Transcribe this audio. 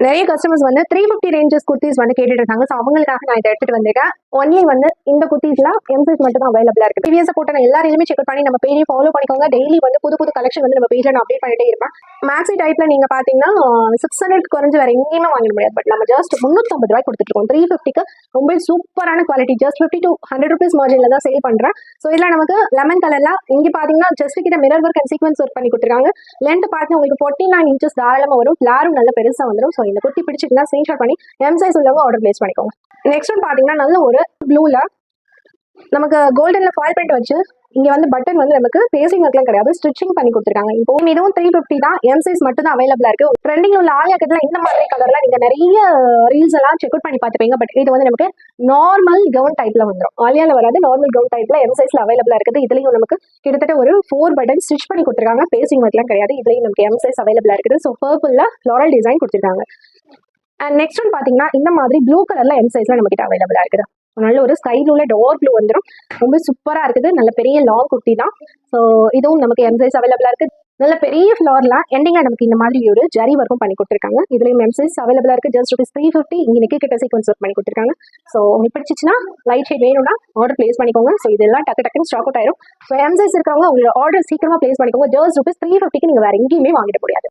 நிறைய கஸ்டமர்ஸ் வந்து 350 ரேஞ்சஸ் குர்த்திஸ் வந்து கேட்டுட்டு இருக்காங்க. ஸோ அவங்களுக்காக நான் இதை எடுத்துட்டு வந்திருக்கேன். ஒன்லி வந்து இந்த குர்த்திஸ்ல எம் சைஸ் மட்டும் தான் அவைலபிளா இருக்கு. ப்ரீவியஸா போட்ட நான் எல்லாரையுமே செக் பண்ணி நம்ம பேஜை ஃபாலோ பண்ணிக்கோங்க. டெய்லி வந்து புது புது கலெக்ஷன் வந்து நம்ம பேஜ்ல நான் அப்டேட் பண்ணிட்டே இருப்பேன். மேக்ஸி டைப்ல நீங்க பாத்தீங்கன்னா 600 குறைஞ்சு வேற எங்கேயுமே வாங்க முடியாது. பட் நம்ம ஜஸ்ட் 350 ரூபாய் கொடுத்துட்டு இருக்கோம். 350க்கு ரொம்ப சூப்பரான குவாலிட்டி. ஜஸ்ட் 50 to 100 rupees மார்ஜின்ல தான் சேல் பண்றேன். ஸோ இதுல நமக்கு லெமன் கலர்ல இங்க பாத்தீங்கன்னா ஜஸ்ட் கிட்ட mirror work and sequence work பண்ணி கொடுத்துருக்காங்க. லென்த் பாத்தீங்கன்னா உங்களுக்கு 49 inches தாராளமா வரும். ஃபிளாரும் நல்ல பெருசா வந்துடும். ஸோ இந்த குர்த்தி பிடிச்சிருந்தா ஸ்கிரீன்ஷாட் பண்ணி எம் சைஸ் உள்ளவங்க ஆர்டர் பிளேஸ் பண்ணிக்கோங்க. நெக்ஸ்ட் ஒன் பாத்தீங்கன்னா நல்ல ஒரு ப்ளூல நமக்கு கோல்டன்ல ஃபாயில் பிரிண்ட் வச்சு இங்க வந்து பட்டன் வந்து நமக்கு பேசிங் ஒர்க்லாம் கிடையாது, ஸ்டிச்சிங் பண்ணி கொடுத்துருக்காங்க. இப்போ இதுவும் 350 தான். எம் சைஸ் மட்டும் தான் அவைலபிளா இருக்கு. ட்ரெண்டிங்ல உள்ள ஆலியா கட்ல இந்த மாதிரி கலர்ல நீங்க நிறைய ரீல்ஸ் எல்லாம் செக் அவுட் பண்ணி பார்த்துப்பீங்க. பட் இது வந்து நமக்கு நார்மல் கவுன் டைப்ல வந்துடும். ஆலியால வராது, நார்மல் கவுன் டைப்ல எம் சைஸ்ல அவைலபிளா இருக்குது. இதுலயும் நமக்கு கிட்டத்தட்ட ஒரு 4 பட்டன் ஸ்டிச் பண்ணி கொடுத்துருக்காங்க. பேசிங் ஒர்க்லாம் கிடையாது. இதுலயும் நமக்கு எம் சைஸ் அவைலபிளா இருக்குது. ஸோ பர்பிள்ல ஃப்ளாரல் டிசைன் கொடுத்துருக்காங்க. அண்ட் நெக்ஸ்ட் ஒன் பாத்தீங்கன்னா இந்த மாதிரி ப்ளூ கலர்ல எம் சைஸ்ல நம்ம கிட்ட அவைலபிளா இருக்குது. நல்ல ஒரு ஸ்கை ப்ளூல டார்க் ப்ளூ வந்துடும். ரொம்ப சூப்பரா இருக்குது. நல்ல பெரிய லாங் குர்த்தி தான். ஸோ இதுவும் நமக்கு எம் சைஸ் அவைலபிளா இருக்கு. நல்ல பெரிய ஃபிளார்ல எண்டிங்ல நமக்கு இந்த மாதிரி ஒரு ஜரி ஒர்க்கும் பண்ணி கொடுத்துருக்காங்க. இதுலயும் எம் சைஸ் அவைலபிளா இருக்கு. ஜஸ்ட் ₹350. இங்க நெக்கு கிட்ட சீக்வன்ஸ் ஒர்க் பண்ணி கொடுத்துருக்காங்க. ஸோ உங்களுக்கு பிடிச்சிச்சுன்னா லைட் ஷேட் வேணும்னா ஆர்டர் பிளேஸ் பண்ணிக்கோங்க. ஸோ இதெல்லாம் டக்குன்னு ஸ்டாக் அவுட் ஆயிரும். ஸோ எம் சைஸ் இருக்கவங்க உங்களோட ஆர்டர் சீக்கிரமா பிளேஸ் பண்ணிக்கோங்க. ஜஸ்ட் ₹350க்கு நீங்க வேற எங்கேயுமே வாங்கிட முடியாது.